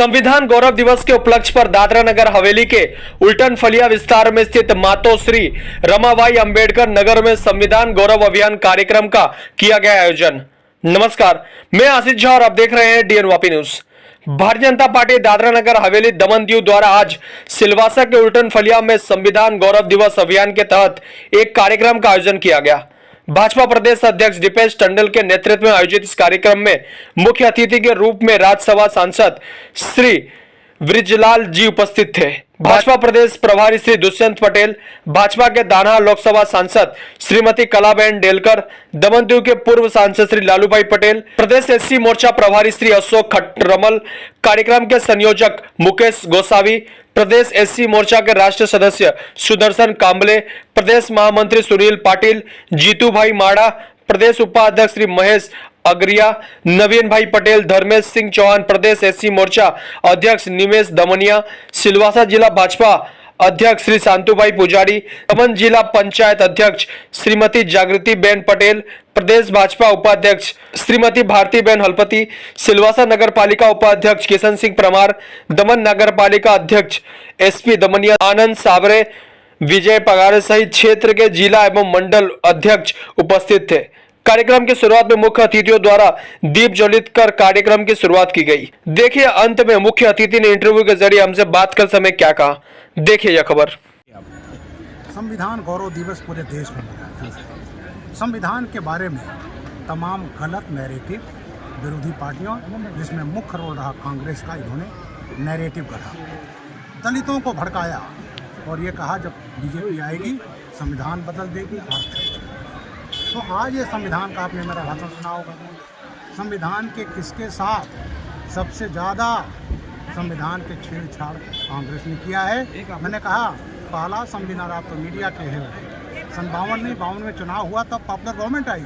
संविधान गौरव दिवस के उपलक्ष्य पर दादरा नगर हवेली के उल्टन फलिया विस्तार में स्थित मातोश्री रमाबाई अंबेडकर नगर में संविधान गौरव अभियान कार्यक्रम का किया गया आयोजन। नमस्कार, मैं आशीष झा और आप देख रहे हैं डीएनवापी न्यूज। भारतीय जनता पार्टी दादरा नगर हवेली दमन दीव द्वारा आज सिलवासा के उल्टन फलिया में संविधान गौरव दिवस अभियान के तहत एक कार्यक्रम का आयोजन किया गया। भाजपा प्रदेश अध्यक्ष दीपेश टंडल के नेतृत्व में आयोजित इस कार्यक्रम में मुख्य अतिथि के रूप में राज्यसभा सांसद श्री ब्रिजलाल जी उपस्थित थे। भाजपा प्रदेश प्रभारी श्री दुष्यंत पटेल, भाजपा के दाना लोकसभा सांसद श्रीमती कलाबेन डेलकर, दमन दीव के पूर्व सांसद श्री लालूभाई पटेल, प्रदेश एससी मोर्चा प्रभारी श्री अशोक खट्टरमल, कार्यक्रम के संयोजक मुकेश गोसावी, प्रदेश एससी मोर्चा के राष्ट्रीय सदस्य सुदर्शन कांबले, प्रदेश महामंत्री सुनील पाटिल, जीतू भाई माड़ा, प्रदेश उपाध्यक्ष श्री महेश अगरिया, नवीन भाई पटेल, धर्मेश सिंह चौहान, प्रदेश एससी मोर्चा अध्यक्ष निमेश दमनिया, सिलवासा जिला भाजपा अध्यक्ष श्री शांतुभाई पुजारी, दमन जिला पंचायत अध्यक्ष श्रीमती जागृति बेन पटेल, प्रदेश भाजपा उपाध्यक्ष श्रीमती भारती बेन हलपति, सिलवासा नगर पालिका उपाध्यक्ष किशन सिंह परमार, दमन नगर पालिका अध्यक्ष एसपी दमनिया, आनंद साबरे, विजय पगारे सहित क्षेत्र के जिला एवं मंडल अध्यक्ष उपस्थित थे। कार्यक्रम की शुरुआत में मुख्य अतिथियों द्वारा दीप ज्वलित कर कार्यक्रम की शुरुआत की गई। देखिए अंत में मुख्य अतिथि ने इंटरव्यू के जरिए हमसे बात कर समय क्या कहा, देखिए यह खबर। संविधान गौरव दिवस पूरे देश में मनाया जाता है। संविधान के बारे में तमाम गलत नैरेटिव विरोधी पार्टियों, जिसमें मुख्य रोल रहा कांग्रेस का, इन्होंने नैरेटिव गढ़ा, दलितों को भड़काया और ये कहा जब बीजेपी आएगी संविधान बदल देगी। तो आज ये संविधान का आपने मेरा भाषण सुना होगा। संविधान के किसके साथ सबसे ज़्यादा संविधान के छेड़छाड़ कांग्रेस ने किया है। मैंने कहा पहला संविधान, आप तो मीडिया के हैं, 52 में चुनाव हुआ तब पॉपुलर गवर्नमेंट आई।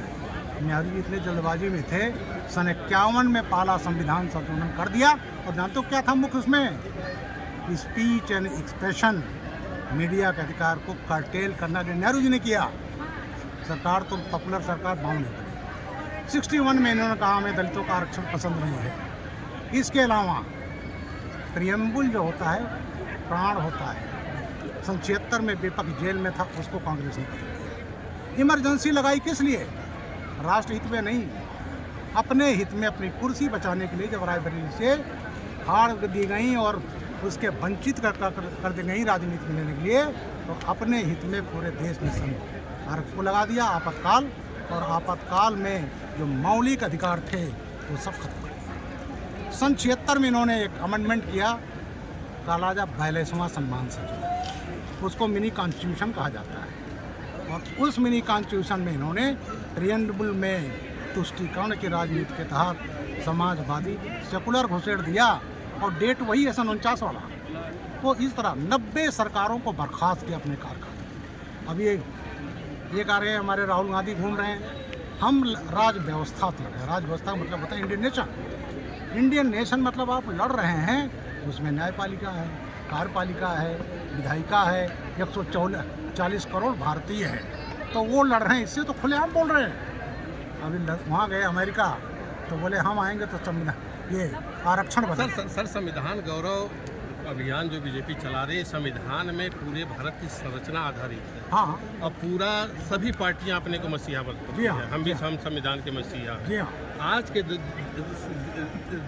नेहरू जी इतने जल्दबाजी में थे, सन 51 में पहला संविधान संशोधन कर दिया। और जानते हो क्या था मुख्य उसमें? स्पीच एंड एक्सप्रेशन, मीडिया के अधिकार को कर्टेल करना नेहरू जी ने किया। सरकार तो पॉपुलर सरकार बाउंड है। 61 में इन्होंने कहा हमें दलितों का आरक्षण पसंद नहीं है। इसके अलावा प्रियम्बुल जो होता है, प्राण होता है, सन 76 में विपक्ष जेल में था, उसको कांग्रेस ने किया। इमरजेंसी लगाई किस लिए? राष्ट्रहित में नहीं, अपने हित में, अपनी कुर्सी बचाने के लिए। जब रायबरेली से हार दी गई और उसके वंचित कर दी गई राजनीति में लेने के लिए, तो अपने हित में पूरे देश में आरक्षण को लगा दिया आपातकाल। और आपातकाल में जो मौलिक अधिकार थे वो सब खत्म कर दिया। सन 76 में इन्होंने एक अमेंडमेंट किया, कालाजा 42वां सम्मान संशोधन, उसको मिनी कॉन्स्टिट्यूशन कहा जाता है। और उस मिनी कॉन्स्टिट्यूशन में इन्होंने प्रियम्बुल में तुष्टीकरण की राजनीति के तहत समाजवादी सेकुलर घुसेड़ दिया। और डेट वही है सन 49 वाला। वो इस तरह 90 सरकारों को बर्खास्त किया अपने कार्यकाल। अब ये कह रहे हैं हमारे राहुल गांधी घूम रहे हैं, हम राज व्यवस्था लड़ रहे हैं। राज व्यवस्था का मतलब होता है इंडियन नेशन। इंडियन नेशन मतलब आप लड़ रहे हैं, उसमें न्यायपालिका है, कार्यपालिका है, विधायिका है, 140 करोड़ भारतीय है, तो वो लड़ रहे हैं। इससे तो खुलेआम बोल रहे हैं। अभी वहाँ गए अमेरिका तो बोले हम आएंगे तो संविधान ये आरक्षण बदल। सर संविधान गौरव अभियान जो बीजेपी चला रही है, संविधान में पूरे भारत की संरचना आधारित है। हाँ, और पूरा सभी पार्टियां अपने को मसीहा बोलती हैं। हम भी हम संविधान के मसीहा हैं। आज के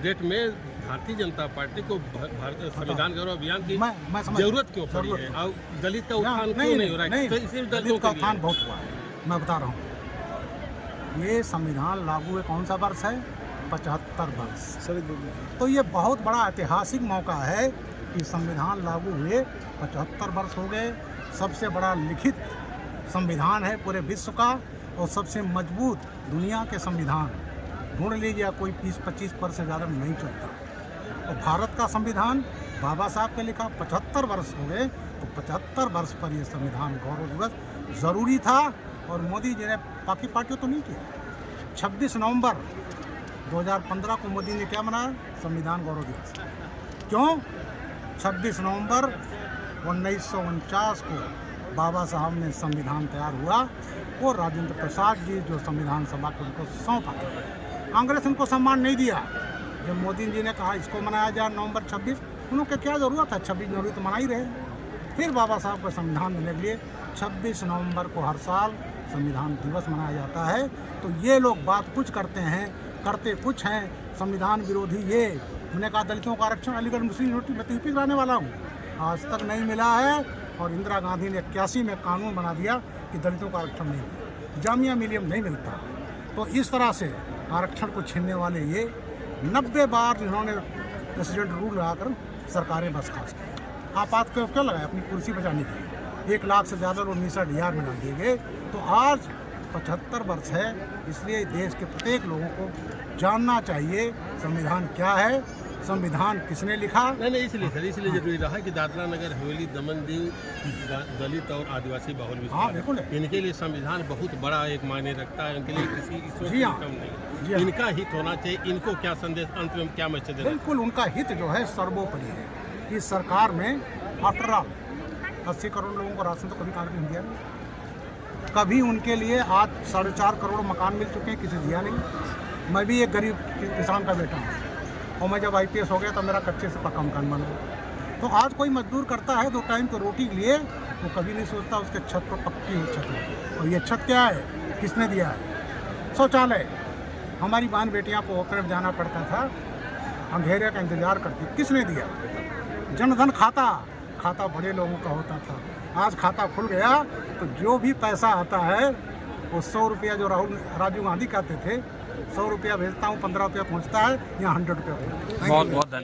डेट में भारतीय जनता पार्टी को संविधान गौरव अभियान की जरूरत क्यों पड़ी है? और दलित का उत्थान क्यों नहीं हो रहा है? दलित का उत्थान बहुत हुआ है। मैं बता रहा हूँ, ये संविधान लागू है कौन सा वर्ष है? 75 वर्ष। तो ये बहुत बड़ा ऐतिहासिक मौका है कि संविधान लागू हुए 75 वर्ष हो गए। सबसे बड़ा लिखित संविधान है पूरे विश्व का और सबसे मजबूत दुनिया के संविधान ढूंढ लीजिए, कोई 20-25 वर्ष से ज़्यादा नहीं चलता। और भारत का संविधान बाबा साहब के लिखा 75 वर्ष हो गए, तो 75 वर्ष पर यह संविधान गौरव दिवस ज़रूरी था। और मोदी जी ने, बाकी पार्टियों तो नहीं किया। 26 नवंबर 2015 को मोदी ने क्या मनाया? संविधान गौरव दिवस। क्यों? 26 नवंबर 1949 को बाबा साहब ने संविधान तैयार हुआ। वो राजेंद्र प्रसाद जी जो संविधान सभा को उनको सौंपा था। कांग्रेस उनको सम्मान नहीं दिया। जब मोदी जी ने कहा इसको मनाया जाए नवंबर 26, उन्होंने क्या ज़रूरत है, 26 जनवरी तो मना ही रहे। फिर बाबा साहब को संविधान देने के लिए 26 नवंबर को हर साल संविधान दिवस मनाया जाता है। तो ये लोग बात कुछ करते हैं, करते कुछ हैं, संविधान विरोधी। ये मैंने कहा दलितों का आरक्षण अलीगढ़ मुस्लिम यूनिवर्सिटी में टीपी कराने वाला हूँ, आज तक नहीं मिला है। और इंदिरा गांधी ने 81 में कानून बना दिया कि दलितों का आरक्षण नहीं मिलता, जामिया मिलियम नहीं मिलता। तो इस तरह से आरक्षण को छीनने वाले ये 90 बार इन्होंने प्रेसिडेंट रूल लगाकर सरकारें बर्खास्त की। आपात क्यों लगाए? अपनी कुर्सी बचाने के लिए। 1 लाख से ज़्यादा लोग 19,000 में डाल दिए गए। तो आज 75 वर्ष है, इसलिए देश के प्रत्येक लोगों को जानना चाहिए संविधान क्या है, संविधान किसने लिखा। नहीं इसलिए सर, इसलिए जरूरी रहा है कि दादरा नगर हवेली दमन दीव दलित और आदिवासी बहुल विस्तार, इनके लिए संविधान बहुत बड़ा एक मायने रखता है। इनके लिए किसी ईश्वर की कम नहीं, इनका हित होना चाहिए। इनको क्या संदेश, अंत में क्या मैसेज देना? बिल्कुल उनका हित जो है सर्वोपरि है। इस सरकार में आफ्टर ऑल 80 करोड़ लोगों को राशन तो कभी कांग्रेस ने दिया नहीं। कभी उनके लिए आज 4.5 करोड़ मकान मिल चुके हैं, किसी दिया नहीं। मैं भी एक गरीब किसान का बेटा हूँ और मैं जब IPS हो गया तो मेरा कच्चे से पक्का मकान बना। तो आज कोई मजदूर करता है 2 टाइम की रोटी के लिए, वो कभी नहीं सोचता उसके छत पर पक्की हुई छत है। और ये छत क्या है, किसने दिया है? शौचालय। हमारी बहन बेटियां को तरफ जाना पड़ता था, अंधेरे का इंतजार करती, किसने दिया? जनधन खाता बड़े लोगों का होता था। आज खाता खुल गया तो जो भी पैसा आता है वो 100 रुपया, जो राजीव गांधी कहते थे 100 रुपया भेजता हूँ 15 रुपया पहुँचता है, यहाँ 100 रुपया। बहुत बहुत